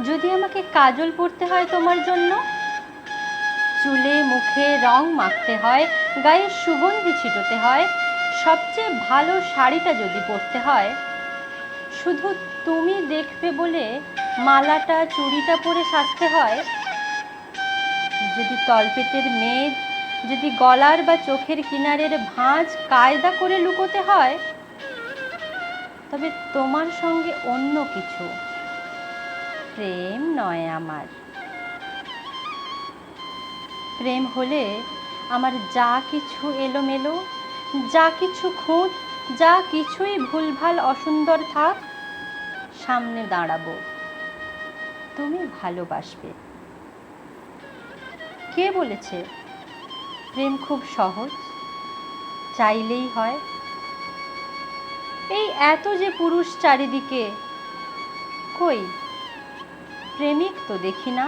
যদি আমাকে কাজল পরতে হয় তোমার জন্য, চুলে মুখে রং মাখতে হয়, গায়ে সুগন্ধি ছিটোতে হয়, সবচেয়ে ভালো শাড়িটা যদি পরতে হয়, শুধু তুমি দেখবে বলে মালাটা চুড়িটা পরে সাজতে হয়, যদি তলপেটের মেঘ, যদি গলার বা চোখের কিনারের ভাঁজ কায়দা করে লুকোতে হয়, তবে তোমার সঙ্গে অন্য কিছু, প্রেম নয় আমার। প্রেম হলে আমার যা কিছু এলোমেলো, যা কিছু খুঁত, যা কিছুই ভুলভাল অসুন্দর থাক, সামনে দাঁড়াবো, তুমি ভালোবাসবে। কে বলেছে প্রেম খুব সহজ, চাইলেই হয়? এই এত যে পুরুষ চারিদিকে, কই প্রেমিক তো দেখি না।